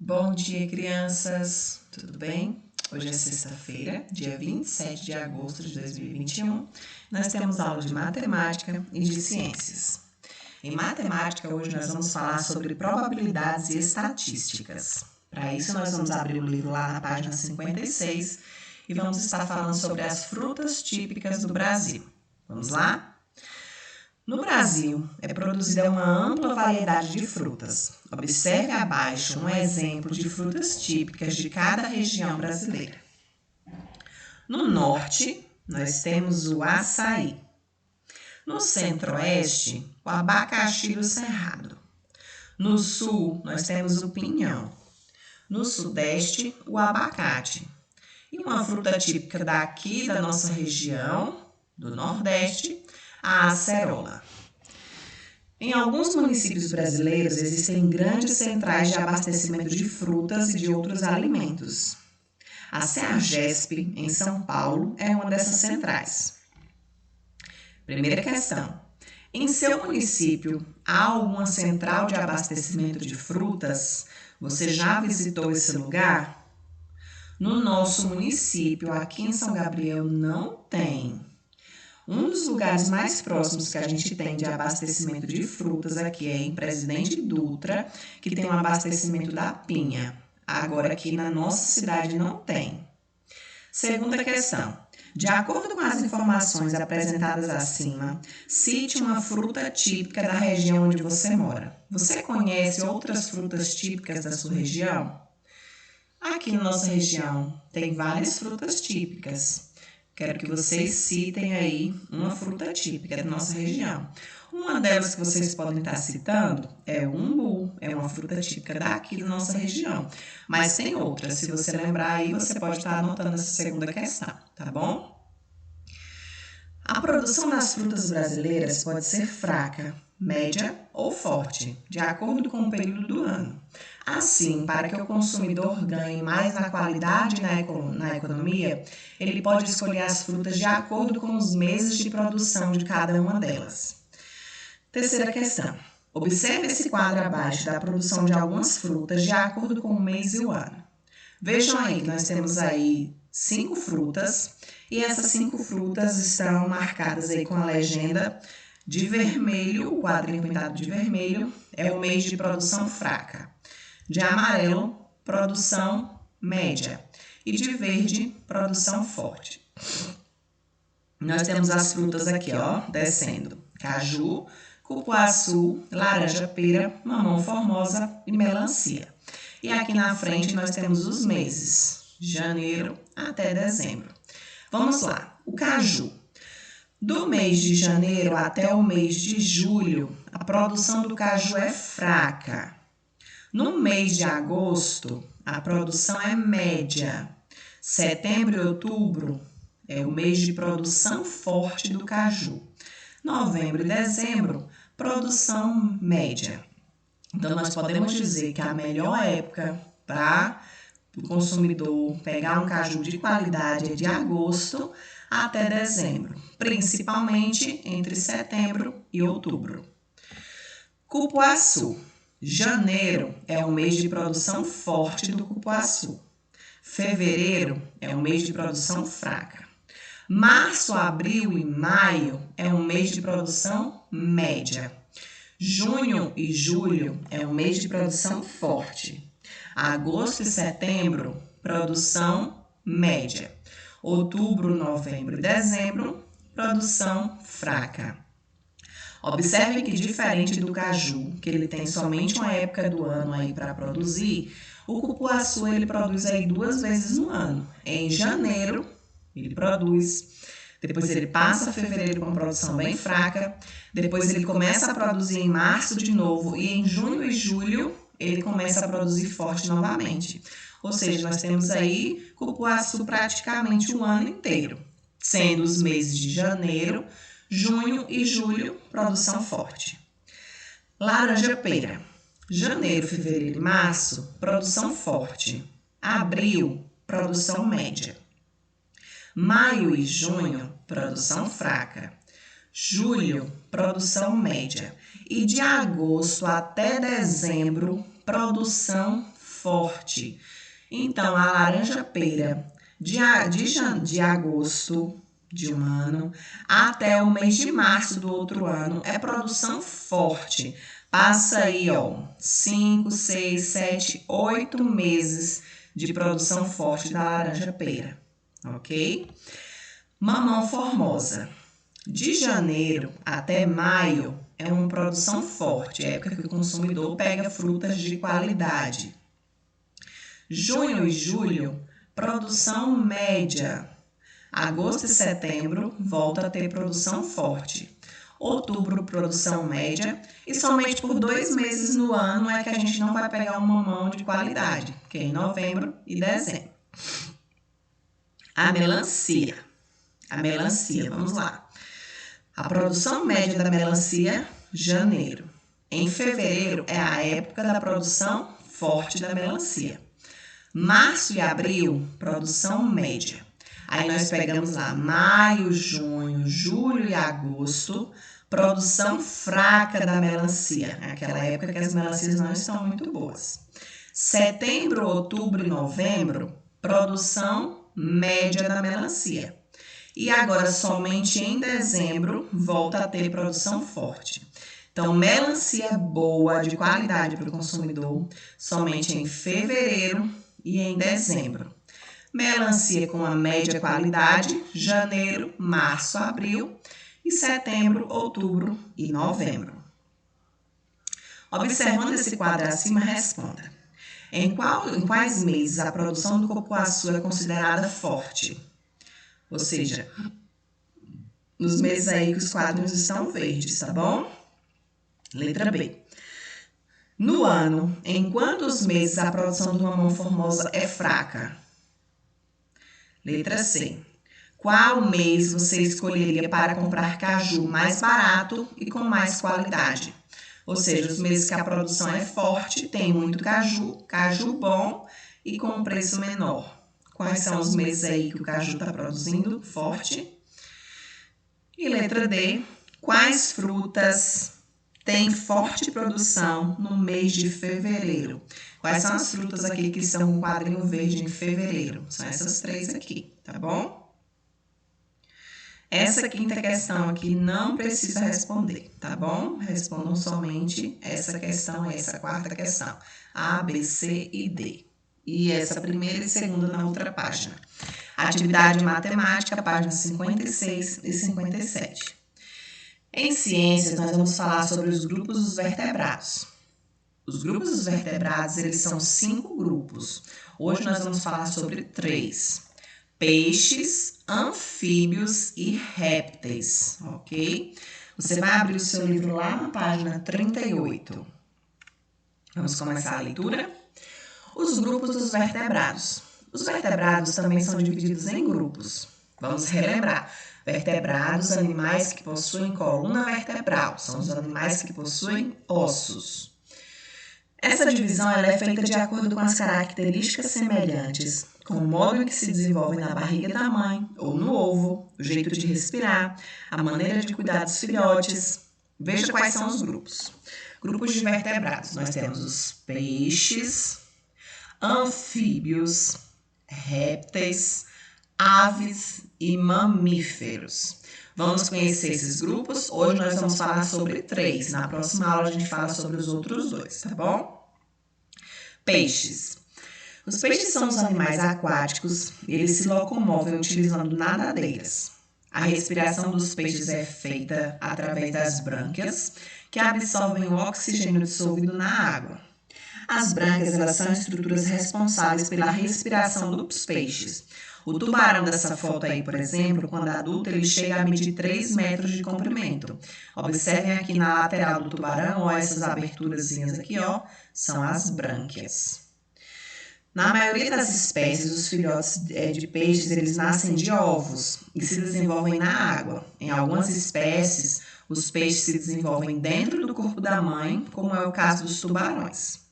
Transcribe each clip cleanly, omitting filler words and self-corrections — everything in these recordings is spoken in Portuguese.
Bom dia, crianças! Tudo bem? Hoje é sexta-feira, dia 27 de agosto de 2021. Nós temos aula de matemática e de ciências. Em matemática, hoje nós vamos falar sobre probabilidades e estatísticas. Para isso, nós vamos abrir o livro lá na página 56 e vamos estar falando sobre as frutas típicas do Brasil. Vamos lá? No Brasil, é produzida uma ampla variedade de frutas. Observe abaixo um exemplo de frutas típicas de cada região brasileira. No norte, nós temos o açaí. No centro-oeste, o abacaxi do cerrado. No sul, nós temos o pinhão. No sudeste, o abacate. E uma fruta típica daqui da nossa região, do nordeste, a acerola. Em alguns municípios brasileiros existem grandes centrais de abastecimento de frutas e de outros alimentos. A Ceagesp, em São Paulo, é uma dessas centrais. Primeira questão. Em seu município, há alguma central de abastecimento de frutas? Você já visitou esse lugar? No nosso município, aqui em São Gabriel, não tem. Um dos lugares mais próximos que a gente tem de abastecimento de frutas aqui é em Presidente Dutra, que tem um abastecimento da pinha. Agora, aqui na nossa cidade não tem. Segunda questão. De acordo com as informações apresentadas acima, cite uma fruta típica da região onde você mora. Você conhece outras frutas típicas da sua região? Aqui na nossa região tem várias frutas típicas. Quero que vocês citem aí uma fruta típica da nossa região. Uma delas que vocês podem estar citando é o umbu, é uma fruta típica daqui da nossa região. Mas tem outras, se você lembrar aí, você pode estar anotando essa segunda questão, tá bom? A produção das frutas brasileiras pode ser fraca, média ou forte, de acordo com o período do ano. Assim, para que o consumidor ganhe mais na qualidade e na economia, ele pode escolher as frutas de acordo com os meses de produção de cada uma delas. Terceira questão. Observe esse quadro abaixo da produção de algumas frutas de acordo com o mês e o ano. Vejam aí que nós temos aí 5 frutas e essas 5 frutas estão marcadas aí com a legenda de vermelho, o quadrinho pintado de vermelho é o mês de produção fraca. De amarelo, produção média. E de verde, produção forte. Nós temos as frutas aqui, ó, descendo. Caju, cupuaçu, laranja-pera, mamão formosa e melancia. E aqui na frente nós temos os meses, de janeiro até dezembro. Vamos lá, o caju. Do mês de janeiro até o mês de julho, a produção do caju é fraca. No mês de agosto, a produção é média. Setembro e outubro é o mês de produção forte do caju. Novembro e dezembro, produção média. Então, nós podemos dizer que a melhor época para o consumidor pegar um caju de qualidade é de agosto até dezembro, principalmente entre setembro e outubro. Cupuaçu. Janeiro é o mês de produção forte do cupuaçu. Fevereiro é o mês de produção fraca. Março, abril e maio é um mês de produção média. Junho e julho é um mês de produção forte. Agosto e setembro, produção média. Outubro, novembro e dezembro, produção fraca. Observe que, diferente do caju, que ele tem somente uma época do ano aí para produzir, o cupuaçu ele produz aí 2 vezes no ano. Em janeiro, ele produz, depois ele passa fevereiro com produção bem fraca, depois ele começa a produzir em março de novo e em junho e julho ele começa a produzir forte novamente. Ou seja, nós temos aí cupuaçu praticamente o ano inteiro, sendo os meses de janeiro, junho e julho, produção forte. Laranja-pera. Janeiro, fevereiro e março, produção forte. Abril, produção média. Maio e junho, produção fraca. Julho, produção média. E de agosto até dezembro, produção forte. Então, a laranja-pera de agosto de um ano até o mês de março do outro ano é produção forte. Passa aí, 5, 6, 7, 8 meses de produção forte da laranja-pera, ok? Mamão formosa. De janeiro até maio é uma produção forte, é a época que o consumidor pega frutas de qualidade. Junho e julho, produção média. Agosto e setembro, volta a ter produção forte. Outubro, produção média. E somente por 2 meses no ano é que a gente não vai pegar um mamão de qualidade, que é em novembro e dezembro. A melancia. Vamos lá. A produção média da melancia, janeiro. Em fevereiro é a época da produção forte da melancia. Março e abril, produção média. Aí nós pegamos lá maio, junho, julho e agosto, produção fraca da melancia. É aquela época que as melancias não estão muito boas. Setembro, outubro e novembro, produção média da melancia. E agora, somente em dezembro, volta a ter produção forte. Então, melancia boa, de qualidade para o consumidor, somente em fevereiro e em dezembro. Melancia com a média qualidade, janeiro, março, abril, e setembro, outubro e novembro. Observando esse quadro acima, responda. Em quais meses a produção do cupuaçu é considerada forte? Ou seja, nos meses aí que os quadrinhos estão verdes, tá bom? Letra B. No ano, em quantos meses a produção do mamão formosa é fraca? Letra C. Qual mês você escolheria para comprar caju mais barato e com mais qualidade? Ou seja, os meses que a produção é forte, tem muito caju bom e com um preço menor. Quais são os meses aí que o caju está produzindo forte? E letra D. Quais frutas têm forte produção no mês de fevereiro? Quais são as frutas aqui que estão com quadrinho verde em fevereiro? São essas 3 aqui, tá bom? Essa quinta questão aqui não precisa responder, tá bom? Respondam somente essa questão, essa quarta questão. A, B, C e D. E essa primeira e segunda na outra página. Atividade matemática, páginas 56 e 57. Em ciências, nós vamos falar sobre os grupos dos vertebrados. Os grupos dos vertebrados, eles são 5 grupos. Hoje nós vamos falar sobre 3. Peixes, anfíbios e répteis, ok? Você vai abrir o seu livro lá na página 38. Vamos começar a leitura? Os grupos dos vertebrados. Os vertebrados também são divididos em grupos. Vamos relembrar. Vertebrados, animais que possuem coluna vertebral. São os animais que possuem ossos. Essa divisão ela é feita de acordo com as características semelhantes, com o modo em que se desenvolvem na barriga da mãe ou no ovo, o jeito de respirar, a maneira de cuidar dos filhotes. Veja quais são os grupos. Grupos de vertebrados. Nós temos os peixes, anfíbios, répteis, aves e mamíferos. Vamos conhecer esses grupos. Hoje nós vamos falar sobre 3. Na próxima aula a gente fala sobre os outros 2, tá bom? Peixes. Os peixes são os animais aquáticos. Eles se locomovem utilizando nadadeiras. A respiração dos peixes é feita através das brânquias, que absorvem o oxigênio dissolvido na água. As brânquias elas são estruturas responsáveis pela respiração dos peixes. O tubarão dessa foto aí, por exemplo, quando adulto, ele chega a medir 3 metros de comprimento. Observem aqui na lateral do tubarão, ó, essas aberturazinhas aqui, ó, são as brânquias. Na maioria das espécies, os filhotes de peixes, eles nascem de ovos e se desenvolvem na água. Em algumas espécies, os peixes se desenvolvem dentro do corpo da mãe, como é o caso dos tubarões.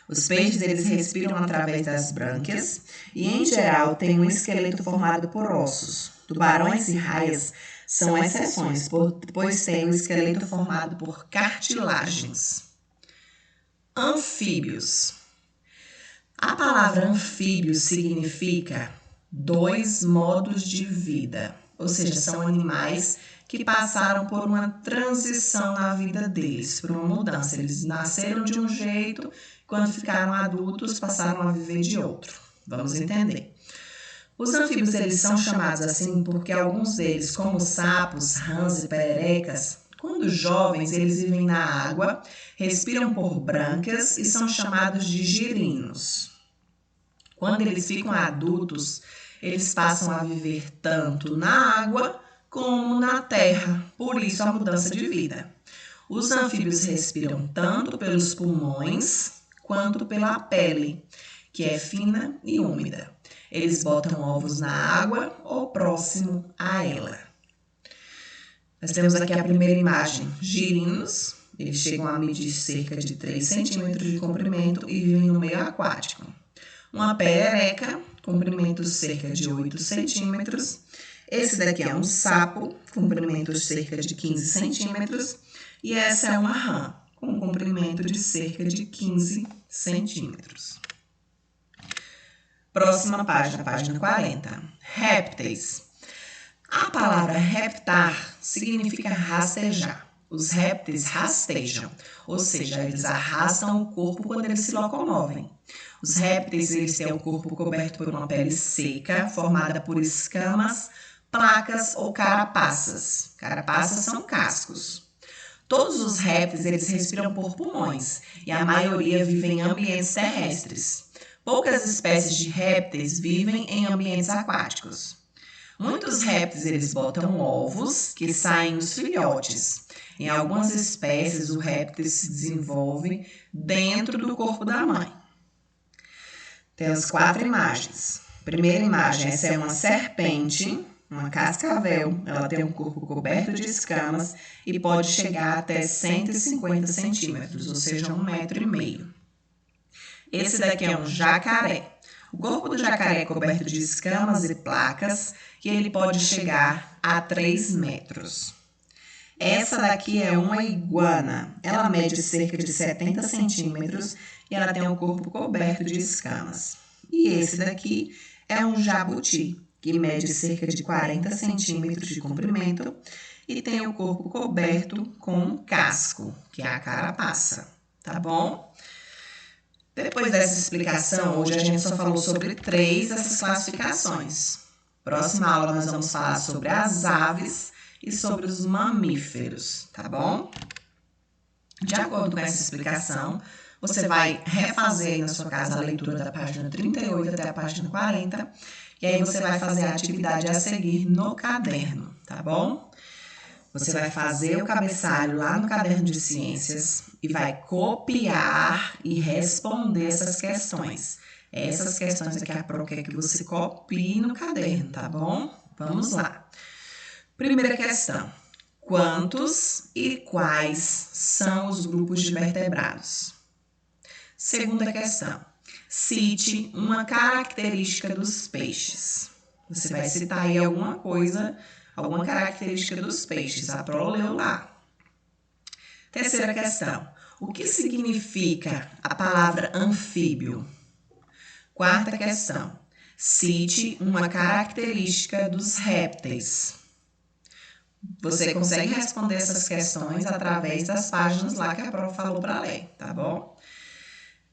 Os peixes eles respiram através das brânquias e, em geral, têm um esqueleto formado por ossos. Tubarões e raias são exceções, pois têm um esqueleto formado por cartilagens. Anfíbios. A palavra anfíbio significa dois modos de vida, ou seja, são animais que passaram por uma transição na vida deles, por uma mudança. Eles nasceram de um jeito, quando ficaram adultos, passaram a viver de outro. Vamos entender. Os anfíbios, eles são chamados assim porque alguns deles, como sapos, rãs e pererecas, quando jovens, eles vivem na água, respiram por brânquias e são chamados de girinos. Quando eles ficam adultos, eles passam a viver tanto na água como na terra, por isso a mudança de vida. Os anfíbios respiram tanto pelos pulmões quanto pela pele, que é fina e úmida. Eles botam ovos na água ou próximo a ela. Nós temos aqui a primeira imagem, girinos. Eles chegam a medir cerca de 3 centímetros de comprimento e vivem no meio aquático. Uma perereca, comprimento cerca de 8 centímetros. Esse daqui é um sapo, comprimento cerca de 15 centímetros. E essa é uma rã, com comprimento de cerca de 15 centímetros. Próxima página, página 40. Répteis. A palavra reptar significa rastejar. Os répteis rastejam, ou seja, eles arrastam o corpo quando eles se locomovem. Os répteis, eles têm o corpo coberto por uma pele seca, formada por escamas, placas ou carapaças. Carapaças são cascos. Todos os répteis, eles respiram por pulmões e a maioria vive em ambientes terrestres. Poucas espécies de répteis vivem em ambientes aquáticos. Muitos répteis, eles botam ovos que saem os filhotes. Em algumas espécies, o réptil se desenvolve dentro do corpo da mãe. Temos 4 imagens. Primeira imagem, essa é uma serpente, uma cascavel. Ela tem um corpo coberto de escamas e pode chegar até 150 centímetros, ou seja, 1,5 metro. Esse daqui é um jacaré. O corpo do jacaré é coberto de escamas e placas e ele pode chegar a 3 metros. Essa daqui é uma iguana. Ela mede cerca de 70 centímetros e ela tem o corpo coberto de escamas. E esse daqui é um jabuti, que mede cerca de 40 centímetros de comprimento e tem o corpo coberto com um casco, que é a carapaça. Tá bom? Depois dessa explicação, hoje a gente só falou sobre 3 dessas classificações. Próxima aula nós vamos falar sobre as aves e sobre os mamíferos, tá bom? De acordo com essa explicação, você vai refazer aí na sua casa a leitura da página 38 até a página 40, e aí você vai fazer a atividade a seguir no caderno, tá bom? Você vai fazer o cabeçalho lá no caderno de ciências e vai copiar e responder essas questões. Essas questões aqui a Pro quer que você copie no caderno, tá bom? Vamos lá. Primeira questão. Quantos e quais são os grupos de vertebrados? Segunda questão. Cite uma característica dos peixes. Você vai citar aí alguma coisa, alguma característica dos peixes. A Pro leu lá. Terceira questão. O que significa a palavra anfíbio? Quarta questão. Cite uma característica dos répteis. Você consegue responder essas questões através das páginas lá que a Pro falou para ler, tá bom?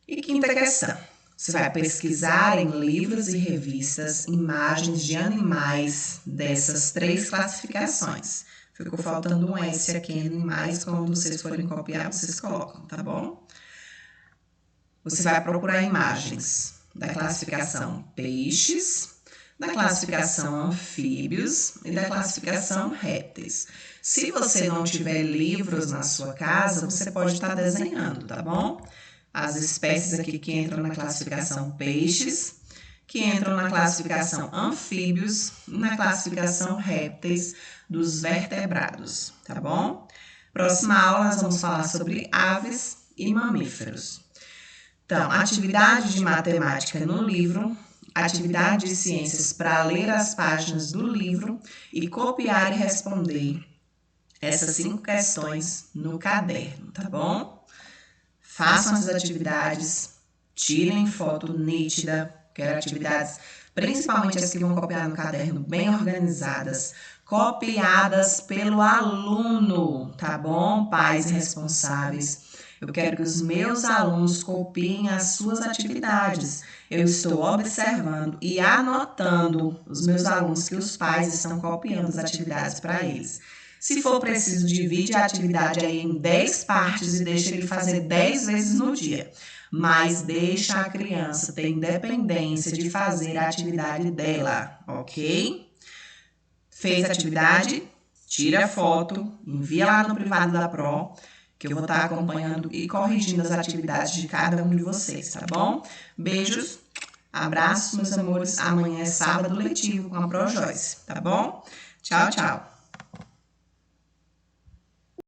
E quinta questão. Você vai pesquisar em livros e revistas imagens de animais dessas 3 classificações. Ficou faltando um S aqui em animais, quando vocês forem copiar, vocês colocam, tá bom? Você vai procurar imagens da classificação peixes, da classificação anfíbios e da classificação répteis. Se você não tiver livros na sua casa, você pode estar desenhando, tá bom? As espécies aqui que entram na classificação peixes, que entram na classificação anfíbios e na classificação répteis dos vertebrados, tá bom? Próxima aula nós vamos falar sobre aves e mamíferos. Então, atividade de matemática no livro, atividade de ciências para ler as páginas do livro e copiar e responder essas 5 questões no caderno, tá bom? Façam as atividades, tirem foto nítida, quero atividades, principalmente as que vão copiar no caderno, bem organizadas, copiadas pelo aluno, tá bom? Pais responsáveis. Eu quero que os meus alunos copiem as suas atividades. Eu estou observando e anotando os meus alunos que os pais estão copiando as atividades para eles. Se for preciso, divide a atividade aí em 10 partes e deixa ele fazer 10 vezes no dia. Mas deixa a criança ter independência de fazer a atividade dela, ok? Fez a atividade? Tira a foto, envia lá no privado da Pro, que eu vou estar acompanhando e corrigindo as atividades de cada um de vocês, tá bom? Beijos, abraços, meus amores. Amanhã é sábado letivo com a Pro Joyce, tá bom? Tchau, tchau.